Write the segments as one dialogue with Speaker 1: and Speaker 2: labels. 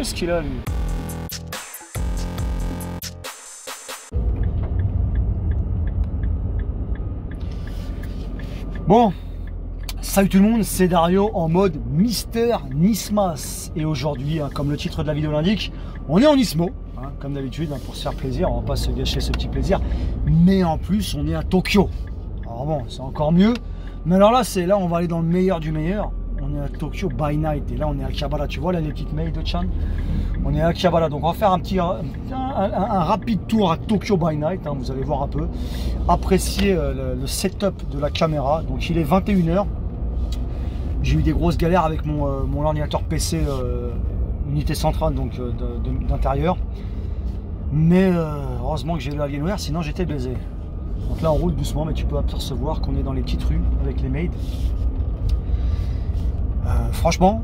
Speaker 1: Qu'est-ce qu'il a lui? Bon, salut tout le monde, c'est Dario en mode Mister Nismas. Et aujourd'hui, comme le titre de la vidéo l'indique, on est en Nismo, comme d'habitude, pour se faire plaisir. On va pas se gâcher ce petit plaisir. Mais en plus, on est à Tokyo. Alors bon, c'est encore mieux. Mais alors là, on va aller dans le meilleur du meilleur. On est à Tokyo by night. Et là, on est à Akihabara. Tu vois là les petites mails de Chan. On est à Akihabara. Donc on va faire un rapide tour à Tokyo by night. Vous allez voir un peu. Apprécier le setup de la caméra. Donc il est 21 h. J'ai eu des grosses galères avec mon ordinateur PC unité centrale donc d'intérieur. Mais heureusement que j'ai eu Alienware, sinon j'étais baisé. Donc là on roule doucement, mais tu peux apercevoir qu'on est dans les petites rues avec les maids. Franchement,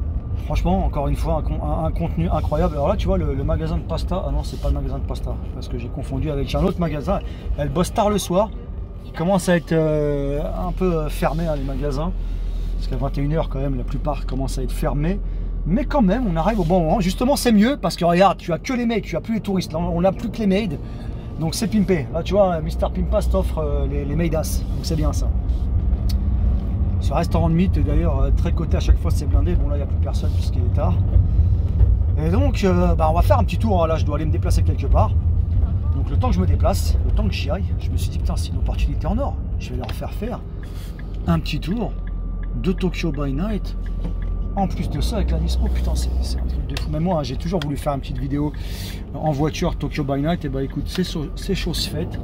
Speaker 1: encore une fois, un contenu incroyable. Alors là tu vois le magasin de pasta. Ah non, c'est pas le magasin de pasta, parce que j'ai confondu avec un autre magasin. Elle bosse tard le soir. Il commence à être un peu fermé les magasins. Parce qu'à 21 h quand même, la plupart commencent à être fermés. Mais quand même, on arrive au bon moment. Justement, c'est mieux parce que regarde, tu as que les maids, tu as plus les touristes. Là, on n'a plus que les maids. Donc c'est pimpé. Là, tu vois, Mister Pimpas t'offre les maidas. Donc c'est bien ça. Ce restaurant de mythe, d'ailleurs, très coté à chaque fois, c'est blindé. Bon, là, il n'y a plus personne puisqu'il est tard. Et donc, on va faire un petit tour. Là, je dois aller me déplacer quelque part. Donc le temps que je me déplace, le temps que j'y aille, je me suis dit, putain, c'est une opportunité en or. Je vais leur faire un petit tour de Tokyo by night. En plus de ça avec la Nismo, putain, c'est un truc de fou. Même moi, j'ai toujours voulu faire une petite vidéo en voiture Tokyo by night. Et bah écoute, c'est chose faite.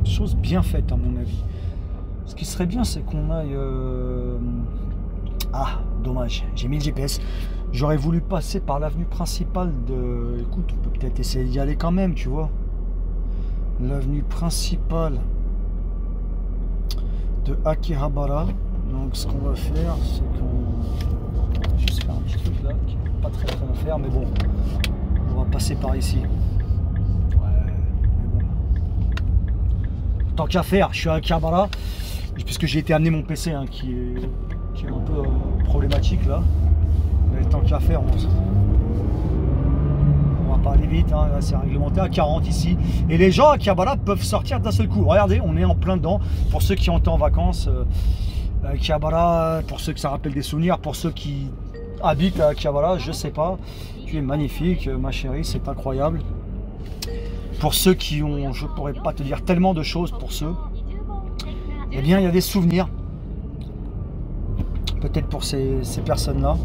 Speaker 1: Et chose bien faite à mon avis. Ce qui serait bien, c'est qu'on aille... Ah, dommage, j'ai mis le GPS. J'aurais voulu passer par l'avenue principale de... Écoute, on peut peut-être essayer d'y aller quand même, tu vois. L'avenue principale de Akihabara. Donc ce qu'on va faire, c'est qu'on... Juste faire un petit truc là, qui n'est pas très à faire, mais bon. On va passer par ici. Ouais, mais bon. Tant qu'à faire, je suis à Akihabara. Puisque j'ai été amener mon PC, qui est un peu problématique là. Mais tant qu'à faire, on va pas aller vite, là c'est réglementé à 40 ici. Et les gens à Akihabara peuvent sortir d'un seul coup. Regardez, on est en plein dedans. Pour ceux qui ont été en vacances, Akihabara, pour ceux que ça rappelle des souvenirs, pour ceux qui habitent à Akihabara, je sais pas. Tu es magnifique, ma chérie, c'est incroyable. Pour ceux qui ont, je pourrais pas te dire tellement de choses pour ceux. Eh bien, il y a des souvenirs. Peut-être pour ces personnes-là.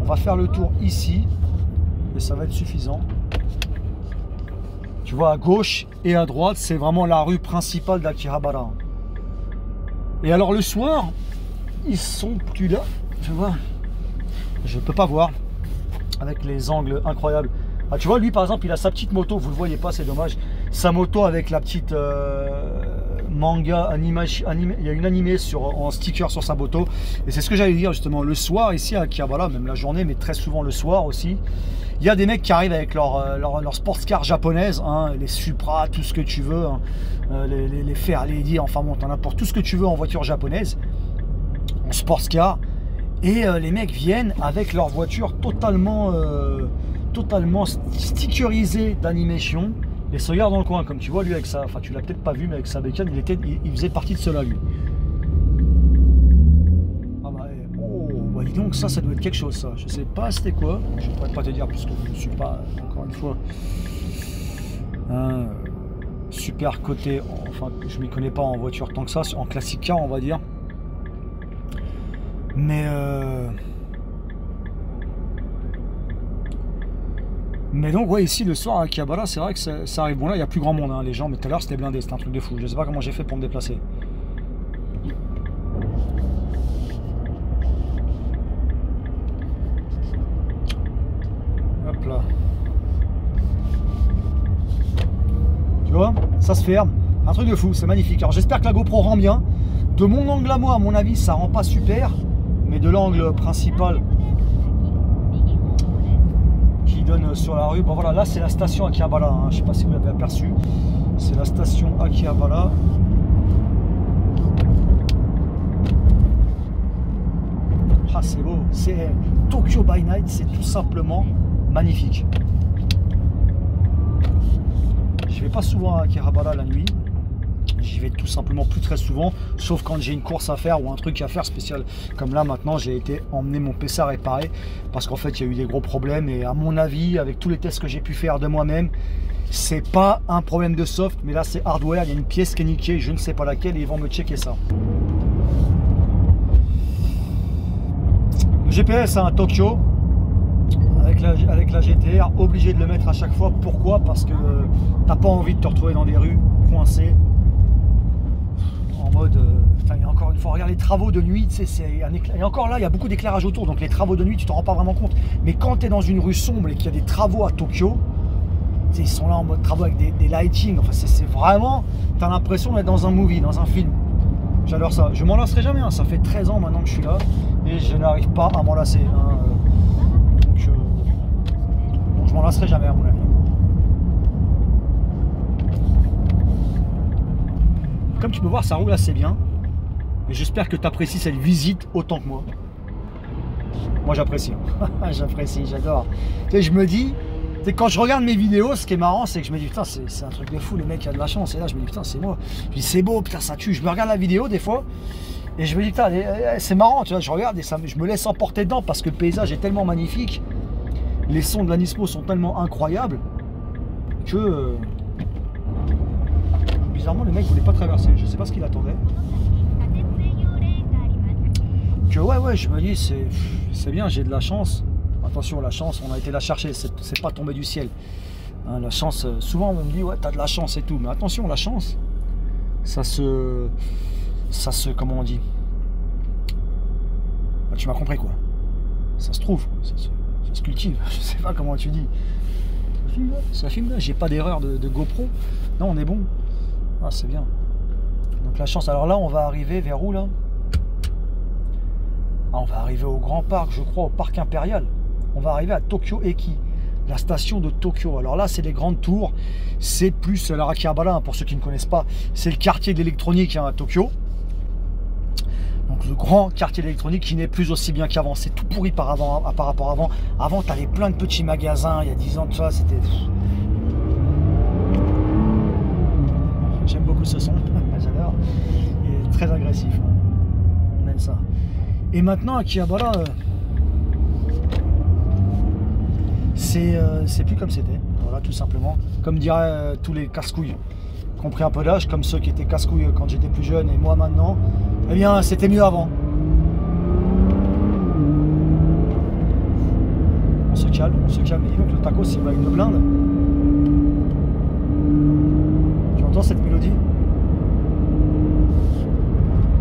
Speaker 1: On va faire le tour ici. Et ça va être suffisant. Tu vois, à gauche et à droite, c'est vraiment la rue principale d'Akihabara. Et alors, le soir, ils sont plus là. Tu vois, je peux pas voir. Avec les angles incroyables. Ah, tu vois, lui par exemple, il a sa petite moto, vous le voyez pas, c'est dommage. Sa moto avec la petite manga animé, il y a une animée en sticker sur sa moto. Et c'est ce que j'allais dire justement, le soir ici à Akihabara, même la journée, mais très souvent le soir aussi. Il y a des mecs qui arrivent avec leur sports car japonaise, les Supra, tout ce que tu veux, les Fair Lady, enfin bon, t'en as pour tout ce que tu veux en voiture japonaise, en sports car. Et les mecs viennent avec leur voiture totalement stickerisée d'animation et se regarde dans le coin, comme tu vois lui avec ça, enfin tu l'as peut-être pas vu, mais avec sa bécane il faisait partie de cela lui. Ah bah, oh bah dis donc, ça doit être quelque chose ça, je sais pas c'était quoi, je pourrais pas te dire puisque je ne suis pas, encore une fois, super côté, enfin je m'y connais pas en voiture tant que ça, en classique car on va dire. Mais donc ouais, ici le soir à Akihabara, c'est vrai que ça arrive. Bon là il n'y a plus grand monde, les gens, mais tout à l'heure c'était blindé, c'était un truc de fou. Je sais pas comment j'ai fait pour me déplacer. Hop là. Tu vois, ça se ferme. Un truc de fou, c'est magnifique. Alors j'espère que la GoPro rend bien. De mon angle à moi, à mon avis, ça rend pas super. Mais de l'angle principal, sur la rue. Bon voilà, là c'est la station Akihabara, hein. Je sais pas si vous l'avez aperçu. C'est la station Akihabara. Ah c'est beau, c'est Tokyo by Night, c'est tout simplement magnifique. Je vais pas souvent à Akihabara la nuit. J'y vais tout simplement plus très souvent, sauf quand j'ai une course à faire ou un truc à faire spécial. Comme là maintenant, j'ai été emmener mon PC à réparer parce qu'en fait il y a eu des gros problèmes et à mon avis, avec tous les tests que j'ai pu faire de moi-même, c'est pas un problème de soft, mais là c'est hardware. Il y a une pièce qui est niquée, je ne sais pas laquelle, et ils vont me checker ça. Le GPS à Tokyo avec la GTR, obligé de le mettre à chaque fois. Pourquoi? Parce que t'as pas envie de te retrouver dans des rues coincées en mode putain, et encore une fois, regarde les travaux de nuit, tu sais, et encore là il y a beaucoup d'éclairage autour, donc les travaux de nuit tu t'en rends pas vraiment compte, mais quand tu es dans une rue sombre et qu'il y a des travaux à Tokyo, ils sont là en mode travaux avec des lighting, enfin c'est vraiment, tu as l'impression d'être dans un movie, dans un film. J'adore ça, je m'en lasserai jamais, hein. Ça fait 13 ans maintenant que je suis là et je n'arrive pas à m'en lasser, hein. Donc je m'en lasserai jamais à mon avis. Comme tu peux voir, ça roule assez bien. Et j'espère que tu apprécies cette visite autant que moi. Moi j'apprécie. J'apprécie, j'adore. Tu sais, je me dis, tu sais, quand je regarde mes vidéos, ce qui est marrant, c'est que je me dis, putain, c'est un truc de fou, le mec a de la chance. Et là, je me dis, putain, c'est moi. Je dis, c'est beau, putain, ça tue. Je me regarde la vidéo des fois. Et je me dis, putain, c'est marrant, tu vois, je regarde et ça, je me laisse emporter dedans parce que le paysage est tellement magnifique. Les sons de la Nismo sont tellement incroyables que... bizarrement, le mec voulait pas traverser. Je sais pas ce qu'il attendait. Que ouais, je me dis, c'est bien, j'ai de la chance. Attention, la chance, on a été la chercher, c'est pas tombé du ciel. Hein, la chance, souvent on me dit, ouais, t'as de la chance et tout. Mais attention, la chance, ça se comment on dit, bah, tu m'as compris quoi. Ça se trouve, ça se cultive. Je sais pas comment tu dis. Ça filme là, j'ai pas d'erreur de GoPro. Non, on est bon. Ah, c'est bien. Donc la chance. Alors là, on va arriver vers où là? Ah, on va arriver au Grand Parc, je crois, au Parc Impérial. On va arriver à Tokyo Eki, la station de Tokyo. Alors là, c'est les grandes tours. C'est plus la Akihabara, hein, pour ceux qui ne connaissent pas. C'est le quartier de l'électronique, hein, à Tokyo. Donc le grand quartier d'électronique qui n'est plus aussi bien qu'avant. C'est tout pourri par rapport à avant. Avant, tu avais plein de petits magasins. Il y a 10 ans de ça, c'était... J'aime beaucoup ce son. J'adore. Il est très agressif. On aime ça. Et maintenant, Akihabara, c'est plus comme c'était. Voilà, tout simplement. Comme diraient tous les casse-couilles qui ont pris un peu d'âge, comme ceux qui étaient casse-couilles quand j'étais plus jeune et moi maintenant. Eh bien, c'était mieux avant. On se calme. Et donc le tacos, il va une blinde. Tu entends cette mélodie?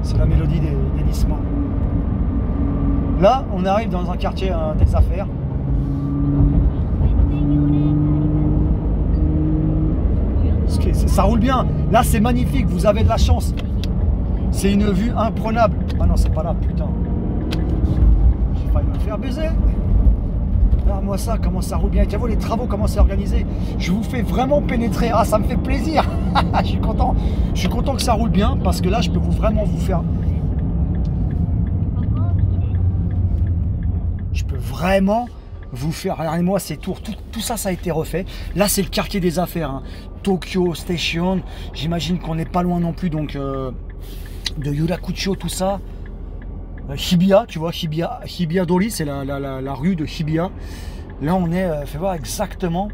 Speaker 1: C'est la mélodie des Nismo. Là, on arrive dans un quartier des affaires. Ça roule bien. Là, c'est magnifique. Vous avez de la chance. C'est une vue imprenable. Ah non, c'est pas là, putain. J'ai failli me faire baiser. Regarde-moi ça, comment ça roule bien. Tu vois les travaux, comment c'est organisé. Je vous fais vraiment pénétrer. Ah, ça me fait plaisir. Je suis content. Je suis content que ça roule bien parce que là, je peux vraiment vous faire... Je peux vraiment vous faire... Regardez-moi ces tours. Tout ça, ça a été refait. Là, c'est le quartier des affaires. Hein. Tokyo Station. J'imagine qu'on n'est pas loin non plus donc de Yurakucho, tout ça. Hibiya, tu vois, Hibiya Dori, c'est la rue de Hibiya. Là, on est, fais voir exactement,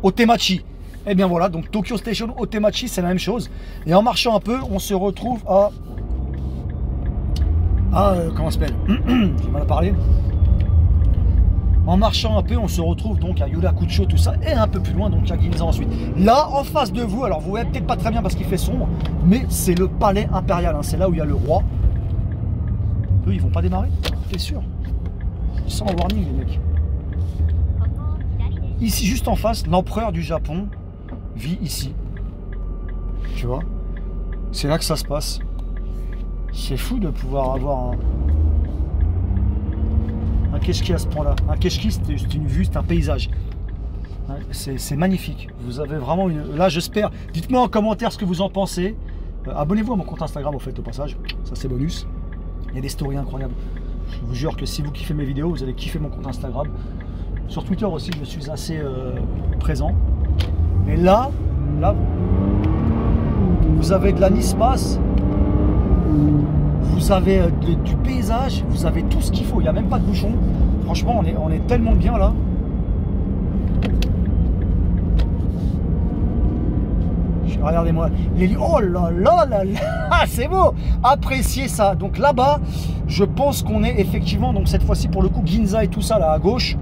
Speaker 1: Otemachi. Et bien voilà, donc Tokyo Station, Otemachi, c'est la même chose. Et en marchant un peu, on se retrouve à comment ça s'appelle? J'ai mal à parler. En marchant un peu, on se retrouve donc à Yurakucho, tout ça, et un peu plus loin, donc à Ginza ensuite. Là, en face de vous, alors vous voyez peut-être pas très bien parce qu'il fait sombre, mais c'est le palais impérial, hein, c'est là où il y a le roi. Eux, ils vont pas démarrer, t'es sûr? Ils sont en warning, les mecs. Ici, juste en face, l'empereur du Japon vit ici. Tu vois? C'est là que ça se passe. C'est fou de pouvoir avoir un keshki à ce point-là. Un keshki, c'est une vue, c'est un paysage. C'est magnifique. Vous avez vraiment une... Là, j'espère. Dites-moi en commentaire ce que vous en pensez. Abonnez-vous à mon compte Instagram, au fait, au passage. Ça, c'est bonus. Il y a des stories incroyables. Je vous jure que si vous kiffez mes vidéos, vous allez kiffer mon compte Instagram. Sur Twitter aussi, je suis assez présent. Mais là, vous avez de la Nismas. Vous avez du paysage. Vous avez tout ce qu'il faut. Il n'y a même pas de bouchon. Franchement, on est tellement bien là. Regardez-moi, oh là là là là, c'est beau. Appréciez ça. Donc là-bas, je pense qu'on est effectivement, donc cette fois-ci pour le coup, Ginza et tout ça là à gauche.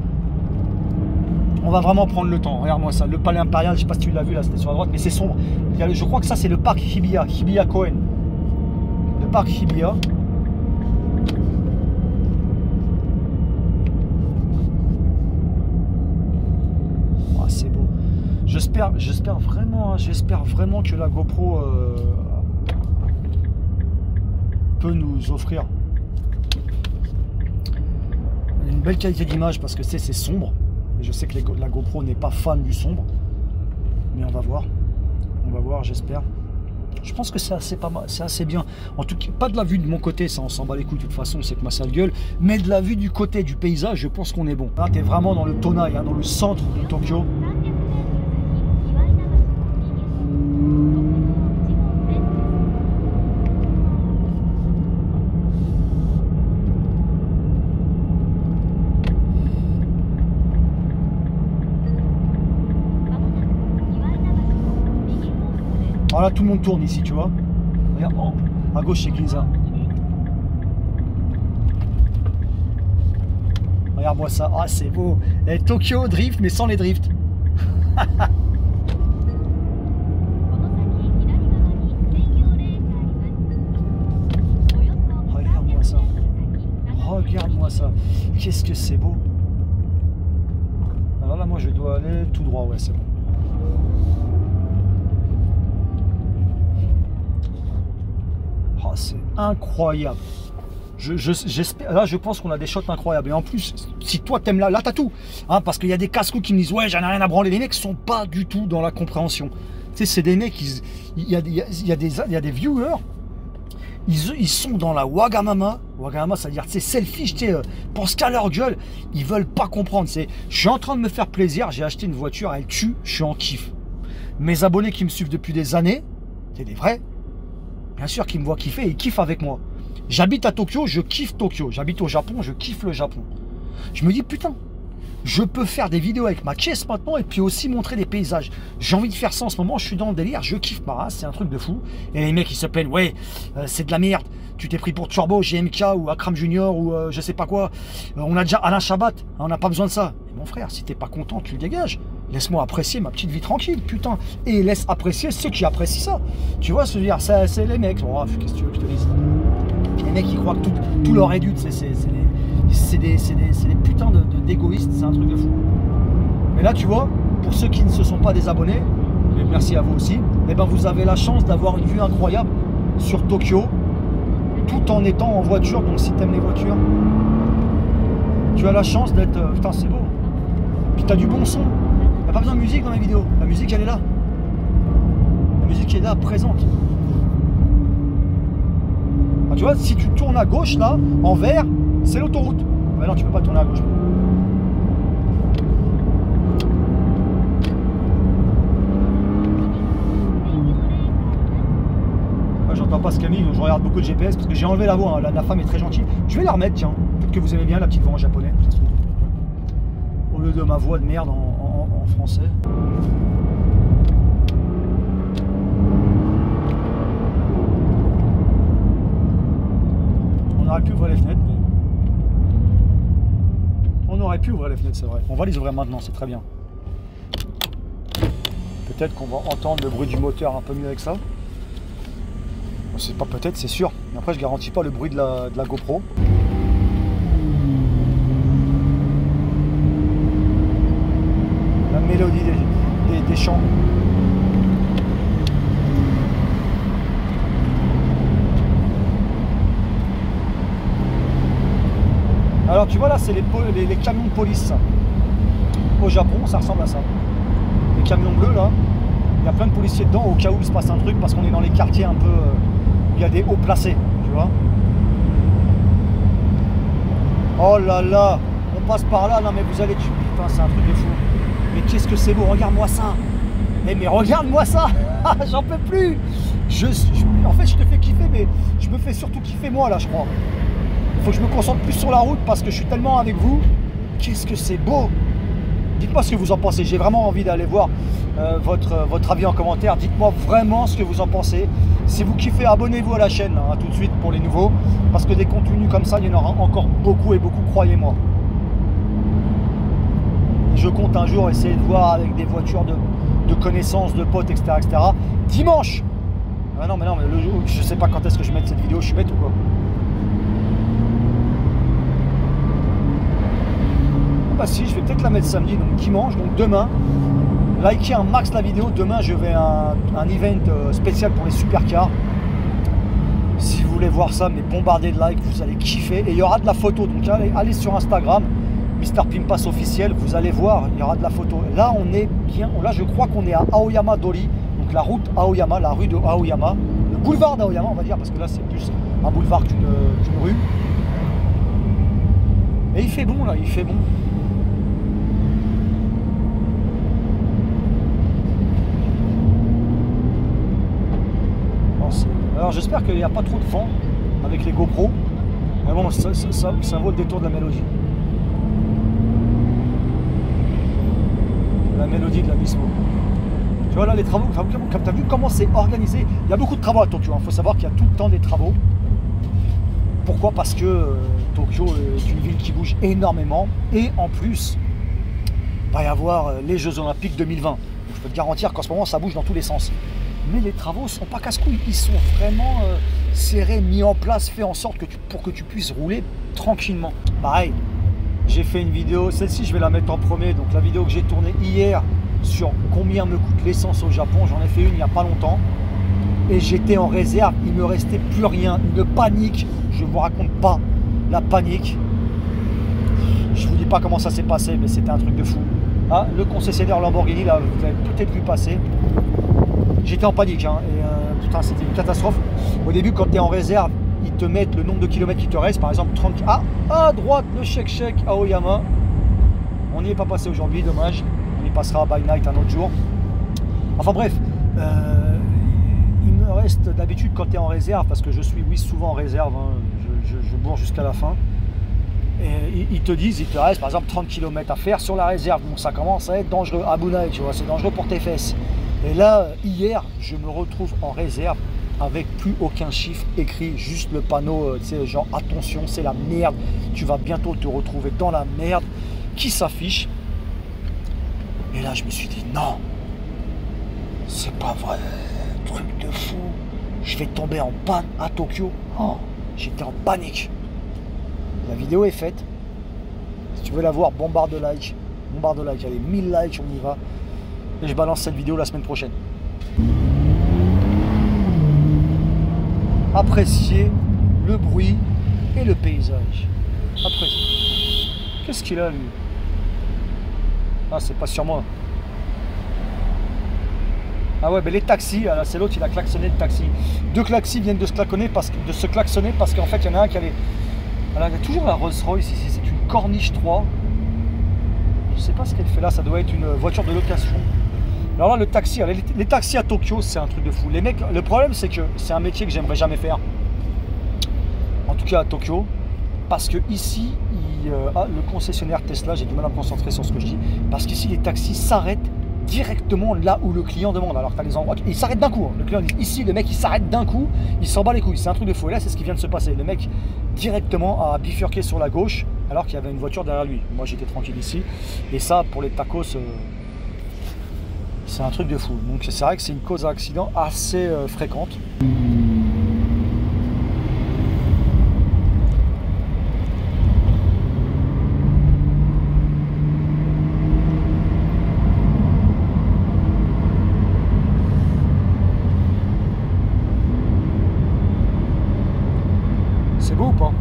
Speaker 1: On va vraiment prendre le temps. Regarde-moi ça, le palais impérial, je sais pas si tu l'as vu là, c'était sur la droite, mais c'est sombre. Je crois que ça c'est le parc Hibiya, Hibiya Cohen. Le parc Hibiya. Oh, c'est beau. J'espère vraiment que la GoPro peut nous offrir une belle qualité d'image parce que c'est sombre. Et je sais que la GoPro n'est pas fan du sombre, mais on va voir, j'espère. Je pense que c'est assez pas mal, c'est assez bien. En tout cas, pas de la vue de mon côté, ça on s'en bat les couilles de toute façon, c'est que ma sale gueule, mais de la vue du côté du paysage, je pense qu'on est bon. Là, t'es vraiment dans le Tonai, hein, dans le centre de Tokyo. Voilà, tout le monde tourne ici, tu vois. Regarde, oh, à gauche c'est Ginza. Regarde-moi ça, ah c'est beau. Et Tokyo drift, mais sans les drifts. Regarde-moi ça. Regarde-moi ça. Qu'est-ce que c'est beau. Alors là, moi je dois aller tout droit, ouais, c'est bon. Oh, c'est incroyable. J'espère. Là, je pense qu'on a des shots incroyables. Et en plus, si toi t'aimes là t'as tout. Hein, parce qu'il y a des casse-coups qui me disent ouais, j'en ai rien à branler. Les mecs sont pas du tout dans la compréhension. Tu sais, c'est des mecs. Il y a des viewers. Ils sont dans la Wagamama. Wagamama, ça veut dire, tu sais, selfish, tu sais, pense qu'à leur gueule. Ils veulent pas comprendre. Je suis en train de me faire plaisir. J'ai acheté une voiture, elle tue. Je suis en kiff. Mes abonnés qui me suivent depuis des années, c'est des vrais. Bien sûr qu'ils me voient kiffer et ils kiffent avec moi. J'habite à Tokyo, je kiffe Tokyo. J'habite au Japon, je kiffe le Japon. Je me dis, putain, je peux faire des vidéos avec ma caisse maintenant et puis aussi montrer des paysages. J'ai envie de faire ça en ce moment, je suis dans le délire, je kiffe ma race, c'est un truc de fou. Et les mecs, ils se plaignent, ouais, c'est de la merde. Tu t'es pris pour Turbo, GMK ou Akram Junior ou je sais pas quoi. On a déjà Alain Chabat, hein, on n'a pas besoin de ça. Mais mon frère, si t'es pas content, tu le dégages. Laisse-moi apprécier ma petite vie tranquille, putain. Et laisse apprécier ceux qui apprécient ça. Tu vois, c'est les mecs. Oh, qu'est-ce que tu veux que je te dise? Les mecs, ils croient que tout leur est dû. C'est des putains d'égoïstes. C'est un truc de fou. Mais là, tu vois, pour ceux qui ne se sont pas des abonnés, et merci à vous aussi, eh ben, vous avez la chance d'avoir une vue incroyable sur Tokyo, tout en étant en voiture. Donc si tu aimes les voitures, tu as la chance d'être... putain, c'est beau. Puis tu as du bon son. Il n'y a pas besoin de musique dans mes vidéos. La musique, elle est là. La musique est là, présente. Ah, tu vois, si tu tournes à gauche, là, en vert, c'est l'autoroute. Mais non, tu peux pas tourner à gauche. Moi, j'entends pas ce Camille, donc je regarde beaucoup de GPS parce que j'ai enlevé la voix. Hein. La femme est très gentille. Je vais la remettre, tiens. Peut-être que vous aimez bien la petite voix en japonais. Au lieu de ma voix de merde en français. On aurait pu ouvrir les fenêtres, mais... On aurait pu ouvrir les fenêtres, c'est vrai. On va les ouvrir maintenant, c'est très bien. Peut-être qu'on va entendre le bruit du moteur un peu mieux avec ça. C'est pas peut-être, c'est sûr. Mais après, je garantis pas le bruit de la GoPro. La mélodie des chants. Alors tu vois là, c'est les camions de police. Au Japon, ça ressemble à ça. les camions bleus là, il y a plein de policiers dedans au cas où il se passe un truc parce qu'on est dans les quartiers un peu où il y a des hauts placés, tu vois. Oh là là, on passe par là, non mais vous allez, putain c'est un truc de fou. Mais qu'est-ce que c'est beau, regarde-moi ça. Mais regarde-moi ça. J'en peux plus. En fait je te fais kiffer, mais je me fais surtout kiffer moi là je crois. Il faut que je me concentre plus sur la route parce que je suis tellement avec vous. Qu'est-ce que c'est beau. Dites-moi ce que vous en pensez, j'ai vraiment envie d'aller voir votre avis en commentaire. Dites-moi vraiment ce que vous en pensez. Si vous kiffez, abonnez-vous à la chaîne hein, tout de suite pour les nouveaux. Parce que des contenus comme ça, il y en aura encore beaucoup et beaucoup, croyez-moi. Je compte un jour essayer de voir avec des voitures de connaissances, de potes, etc. etc. Dimanche. Ah non, mais le jour, je sais pas quand est-ce que je vais mettre cette vidéo, je suis bête ou quoi? Bah si, je vais peut-être la mettre samedi, donc dimanche, donc demain. Likez un max la vidéo, demain je vais à un event spécial pour les supercars. Si vous voulez voir ça, mais bombardez de likes, vous allez kiffer. Et il y aura de la photo, donc allez sur Instagram, Mr Pimpas officiel, vous allez voir, il y aura de la photo. Là on est bien, là je crois qu'on est à Aoyama Dori, donc la route Aoyama, la rue de Aoyama, le boulevard d'Aoyama on va dire, parce que là c'est plus un boulevard qu'une rue. Et il fait bon là, il fait bon. Alors j'espère qu'il n'y a pas trop de vent avec les GoPro. Mais bon, ça vaut le détour de la mélodie. La mélodie de la Bismo. Tu vois là les travaux, comme tu as vu comment c'est organisé. Il y a beaucoup de travaux à Tokyo. Il faut savoir qu'il y a tout le temps des travaux. Pourquoi? Parce que Tokyo est une ville qui bouge énormément. Et en plus, il va y avoir les Jeux Olympiques 2020. Donc, je peux te garantir qu'en ce moment ça bouge dans tous les sens. Mais les travaux ne sont pas casse-couilles, ils sont vraiment serrés, mis en place, fait en sorte que pour que tu puisses rouler tranquillement. Pareil, j'ai fait une vidéo, celle-ci je vais la mettre en premier, donc la vidéo que j'ai tournée hier sur combien me coûte l'essence au Japon, j'en ai fait une il n'y a pas longtemps. Et j'étais en réserve, il ne me restait plus rien, une panique, je ne vous raconte pas la panique. Je ne vous dis pas comment ça s'est passé, mais c'était un truc de fou. Ah, le concessionnaire Lamborghini, là, vous avez peut-être vu passer. J'étais en panique, hein, et putain, c'était une catastrophe. Au début, quand tu es en réserve, ils te mettent le nombre de kilomètres qui te reste, par exemple 30. Ah, à droite, le chèque à Aoyama. On n'y est pas passé aujourd'hui, dommage. On y passera by night un autre jour. Enfin bref, il me reste d'habitude quand tu es en réserve, parce que je suis, oui, souvent en réserve, hein, je bourre jusqu'à la fin. Et ils te disent, il te reste par exemple 30 km à faire sur la réserve. Donc ça commence à être dangereux. À Bunai, tu vois, c'est dangereux pour tes fesses. Et là, hier, je me retrouve en réserve avec plus aucun chiffre écrit, juste le panneau, tu sais, genre attention, c'est la merde, tu vas bientôt te retrouver dans la merde, qui s'affiche. Et là, je me suis dit, non, c'est pas vrai, truc de fou, je vais tomber en panne à Tokyo. Oh, j'étais en panique. La vidéo est faite. Si tu veux la voir, bombarde de likes, allez, 1000 likes, on y va. Et je balance cette vidéo la semaine prochaine. Appréciez le bruit et le paysage. Appréciez. Qu'est-ce qu'il a lui? Ah, c'est pas sur moi. Ah ouais, mais les taxis, là c'est l'autre, il a klaxonné le taxi. Deux taxis viennent de se klaxonner parce qu'en fait il y en a un qui avait. Alors, il y a toujours la Rolls-Royce ici, c'est une Corniche 3. Je sais pas ce qu'elle fait là, ça doit être une voiture de location. Alors là, le taxi, les taxis à Tokyo, c'est un truc de fou. Les mecs, le problème, c'est que c'est un métier que j'aimerais jamais faire. En tout cas à Tokyo. Parce que ici, le concessionnaire Tesla, j'ai du mal à me concentrer sur ce que je dis. Parce qu'ici, les taxis s'arrêtent directement là où le client demande. Alors que tu as les endroits, il s'arrête d'un coup. Hein. Le client dit, ici, le mec, il s'arrête d'un coup, il s'en bat les couilles. C'est un truc de fou. Et là, c'est ce qui vient de se passer. Le mec, directement, a bifurqué sur la gauche, alors qu'il y avait une voiture derrière lui. Moi, j'étais tranquille ici. Et ça, pour les tacos... c'est un truc de fou. Donc c'est vrai que c'est une cause d'accident assez fréquente. C'est beau ou pas?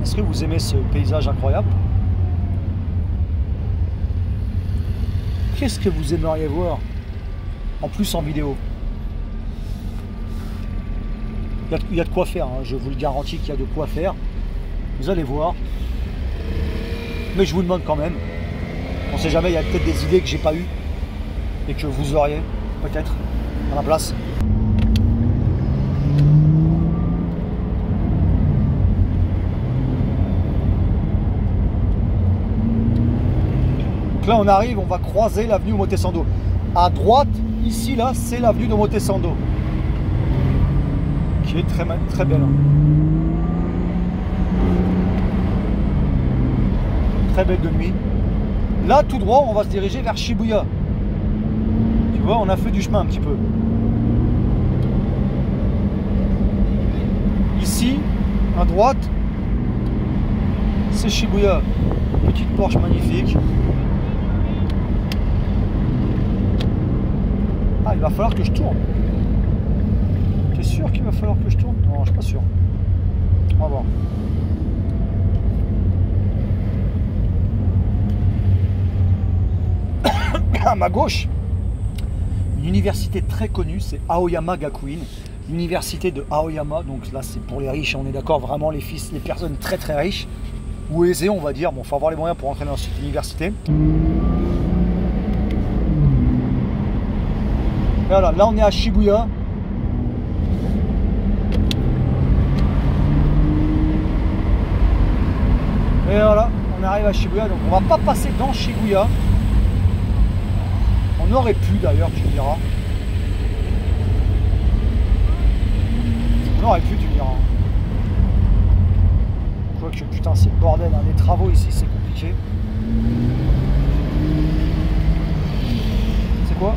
Speaker 1: Est-ce que vous aimez ce paysage incroyable? Qu'est-ce que vous aimeriez voir? En plus en vidéo. Il y a de quoi faire, hein. Je vous le garantis qu'il y a de quoi faire. Vous allez voir. Mais je vous demande quand même. On sait jamais, il y a peut-être des idées que j'ai pas eues et que vous auriez peut-être à la place. Donc là on arrive, on va croiser l'avenue Omotesando. À droite, ici là, c'est l'avenue d'Omotesando, qui est très belle. Très belle de nuit. Là, tout droit, on va se diriger vers Shibuya. Tu vois, on a fait du chemin un petit peu. Ici, à droite, c'est Shibuya. Petite Porsche magnifique. Ah, il va falloir que je tourne. T'es sûr qu'il va falloir que je tourne? Non, je suis pas sûr. On va voir. À ma gauche, une université très connue, c'est Aoyama Gakuin, l'université de Aoyama. Donc là, c'est pour les riches, on est d'accord, vraiment les personnes très riches ou aisées, on va dire. Bon, faut avoir les moyens pour entrer dans cette université. Voilà, là on est à Shibuya. Et voilà, on arrive à Shibuya, donc on va pas passer dans Shibuya. On aurait pu d'ailleurs, tu me diras. On aurait pu, tu me diras. Quoique, putain, c'est le bordel, hein. Les travaux ici, c'est compliqué. C'est quoi?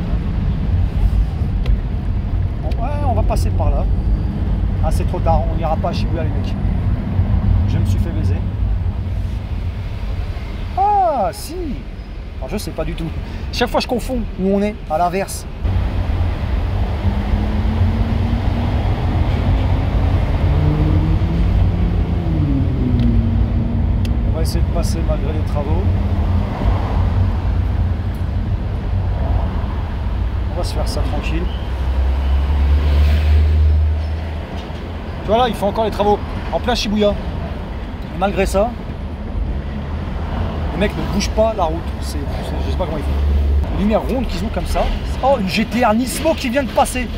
Speaker 1: Bon, ouais, on va passer par là. Ah, c'est trop tard, on n'ira pas à Shibuya, les mecs. Je me suis fait baiser. Ah, si! Alors, je sais pas du tout. Chaque fois je confonds où on est, à l'inverse. On va essayer de passer malgré les travaux. On va se faire ça tranquille. Tu vois là, il fait encore les travaux en plein Shibuya. Et malgré ça, les mecs ne bougent pas la route. Je sais pas comment ils font. Les lumières rondes qu'ils ont comme ça. Oh, une GTR Nismo qui vient de passer.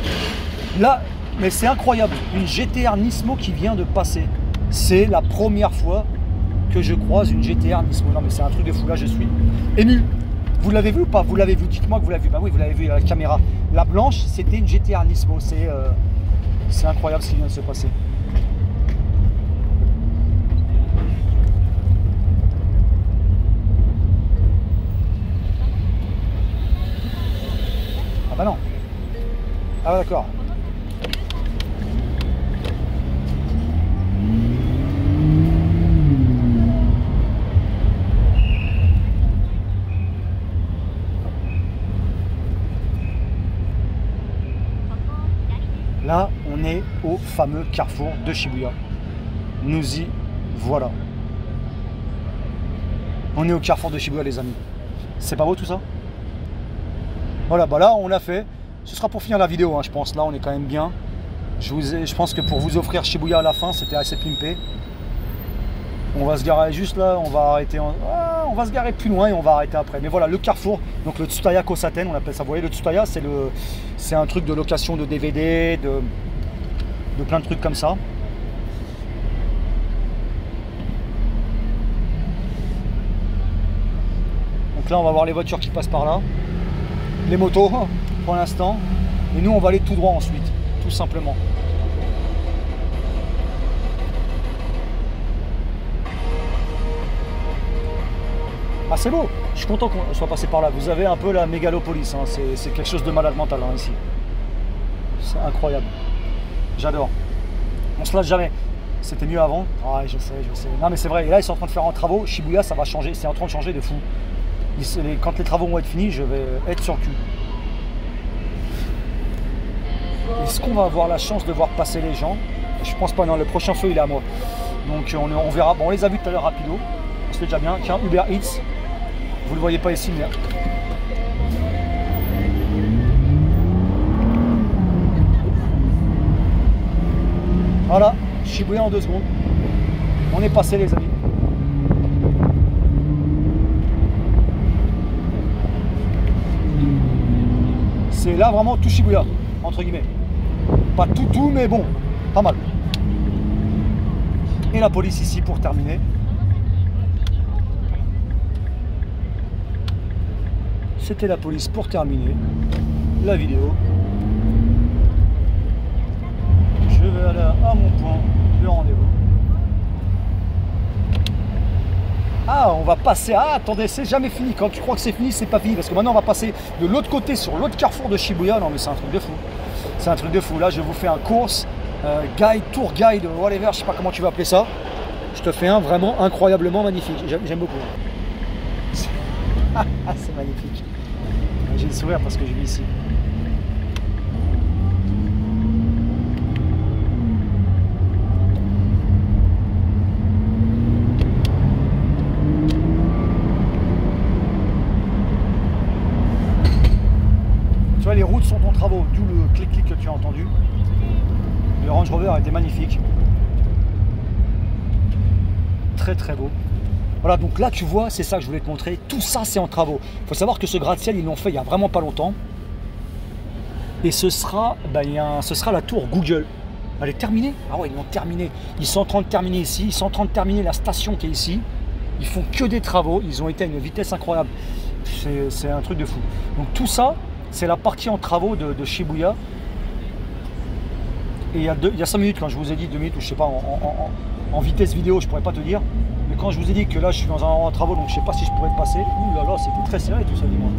Speaker 1: Là, mais c'est incroyable. Une GTR Nismo qui vient de passer. C'est la première fois que je croise une GTR Nismo. Non mais c'est un truc de fou. Là, je suis ému. Vous l'avez vu ou pas? Vous l'avez vu? Dites-moi que vous l'avez vu. Bah oui, vous l'avez vu à la caméra. La blanche, c'était une GTR Nismo. C'est incroyable ce qui vient de se passer. Ah bah non. Ah bah d'accord. Là, on est au fameux carrefour de Shibuya. Nous y voilà. On est au carrefour de Shibuya, les amis. C'est pas beau tout ça? Voilà, bah là on l'a fait. Ce sera pour finir la vidéo, hein, je pense. Là on est quand même bien. Je pense que pour vous offrir Shibuya à la fin, c'était assez pimpé. On va se garer juste là, on va arrêter. On va se garer plus loin et on va arrêter après. Mais voilà, le carrefour, donc le Tsutaya Kosaten, on appelle ça. Vous voyez, le Tsutaya, c'est un truc de location de DVD, de plein de trucs comme ça. Donc là, on va voir les voitures qui passent par là. Les motos pour l'instant, et nous on va aller tout droit ensuite, tout simplement. Ah c'est beau, je suis content qu'on soit passé par là. Vous avez un peu la mégalopolis, hein. C'est quelque chose de malade mental hein, ici. C'est incroyable, j'adore. On se lâche jamais. C'était mieux avant. Ah je sais. Non mais c'est vrai, et là ils sont en train de faire un travaux. Shibuya ça va changer, c'est en train de changer de fou. Quand les travaux vont être finis, je vais être sur le cul. Est-ce qu'on va avoir la chance de voir passer les gens? Je pense pas, non, le prochain feu il est à moi. Donc on verra. Bon, on les a vus tout à l'heure rapido. C'est déjà bien. Tiens, Uber Eats. Vous le voyez pas ici, mais Voilà, Shibuya en 2 secondes. On est passé les amis. C'est là vraiment tout Shibuya, entre guillemets. Pas tout, mais bon, pas mal. Et la police ici pour terminer. C'était la police pour terminer la vidéo. Je vais aller à mon point de rendez-vous. Ah, on va passer. Ah, attendez, c'est jamais fini. Quand tu crois que c'est fini, c'est pas fini. Parce que maintenant, on va passer de l'autre côté, sur l'autre carrefour de Shibuya. Non, mais c'est un truc de fou. C'est un truc de fou. Là, je vous fais un course, guide, tour guide, whatever, je sais pas comment tu vas appeler ça. Je te fais un vraiment incroyablement magnifique. J'aime beaucoup. Ah, c'est magnifique. J'ai le sourire parce que je vis ici. Tu vois, les routes sont en travaux, d'où le clic-clic que tu as entendu. Le Range Rover était magnifique. Très très beau. Voilà, donc là tu vois, c'est ça que je voulais te montrer. Tout ça c'est en travaux. Il faut savoir que ce gratte-ciel, ils l'ont fait il y a vraiment pas longtemps. Et ce sera, ce sera la tour Google. Elle est terminée. Ah ouais, ils l'ont terminée. Ils sont en train de terminer ici. Ils sont en train de terminer la station qui est ici. Ils font que des travaux. Ils ont été à une vitesse incroyable. C'est un truc de fou. Donc tout ça, c'est la partie en travaux de Shibuya. Et il y a 5 minutes, quand je vous ai dit 2 minutes, ou je sais pas, en vitesse vidéo, je pourrais pas te dire. Mais quand je vous ai dit que là, je suis dans un endroit en travaux, donc je sais pas si je pourrais te passer. Ouh là là, c'était très serré tout ça, dis-moi.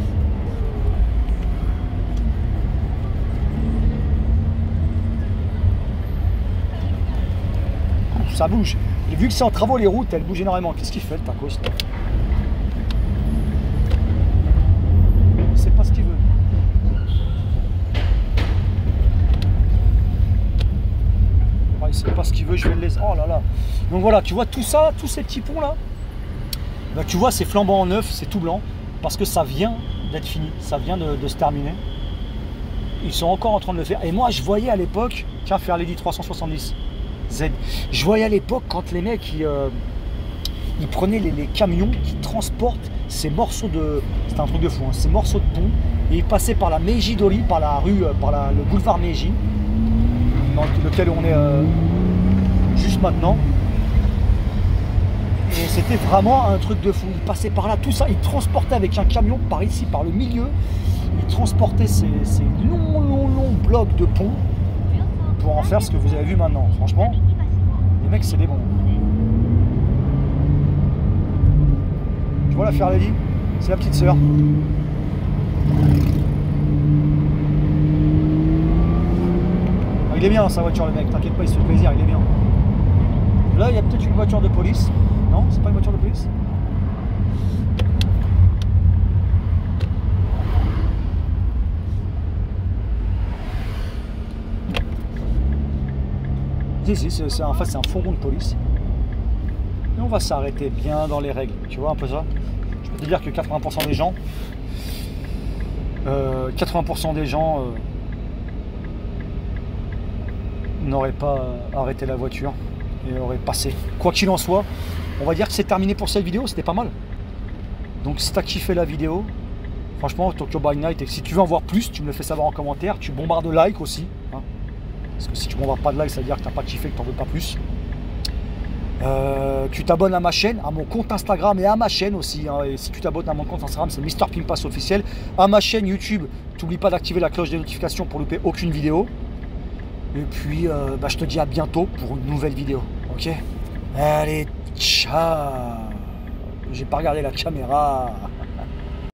Speaker 1: Ça bouge. Et vu que c'est en travaux, les routes, elles bougent énormément. Qu'est-ce qu'il fait, le tacos? C'est pas ce qu'il veut. Ouais, c'est pas ce qu'il veut, je vais le laisser. Oh là là. Donc voilà, tu vois tout ça, tous ces petits ponts là. Bah, tu vois, c'est flambant en neuf, c'est tout blanc. Parce que ça vient d'être fini. Ça vient de se terminer. Ils sont encore en train de le faire. Et moi, je voyais à l'époque, tiens, faire l'Eddy 370. Z. Je voyais à l'époque quand les mecs ils prenaient les camions qui transportent ces morceaux de, c'est un truc de fou, hein, ces morceaux de pont, et ils passaient par la Meiji Dori, par la rue, le boulevard Meiji, dans lequel on est juste maintenant. Et c'était vraiment un truc de fou. Ils passaient par là, tout ça, ils transportaient avec un camion par ici, par le milieu, ils transportaient ces longs blocs de pont pour en faire ce que vous avez vu maintenant. Franchement, les mecs, c'est des bons. Tu vois la Fairlady? C'est la petite sœur. Ah, il est bien dans sa voiture, le mec, t'inquiète pas, il se fait plaisir, il est bien. Là, il y a peut-être une voiture de police. Non, c'est pas une voiture de police? Si, en fait, c'est un fourgon de police. Et on va s'arrêter bien dans les règles. Tu vois un peu ça? Je peux te dire que 80% des gens, n'auraient pas arrêté la voiture et auraient passé. Quoi qu'il en soit, on va dire que c'est terminé pour cette vidéo. C'était pas mal. Donc si tu as kiffé la vidéo, franchement, Tokyo by Night, et si tu veux en voir plus, tu me le fais savoir en commentaire. Tu bombardes de like aussi. Hein. Parce que si tu ne bombardes pas de like, ça veut dire que tu n'as pas kiffé, que tu n'en veux pas plus. Tu t'abonnes à ma chaîne, à mon compte Instagram et à ma chaîne aussi. Hein. Et si tu t'abonnes à mon compte Instagram, c'est Mr Pimpas officiel. À ma chaîne YouTube, n'oublie pas d'activer la cloche des notifications pour louper aucune vidéo. Et puis, je te dis à bientôt pour une nouvelle vidéo. Ok? Allez, ciao! J'ai pas regardé la caméra.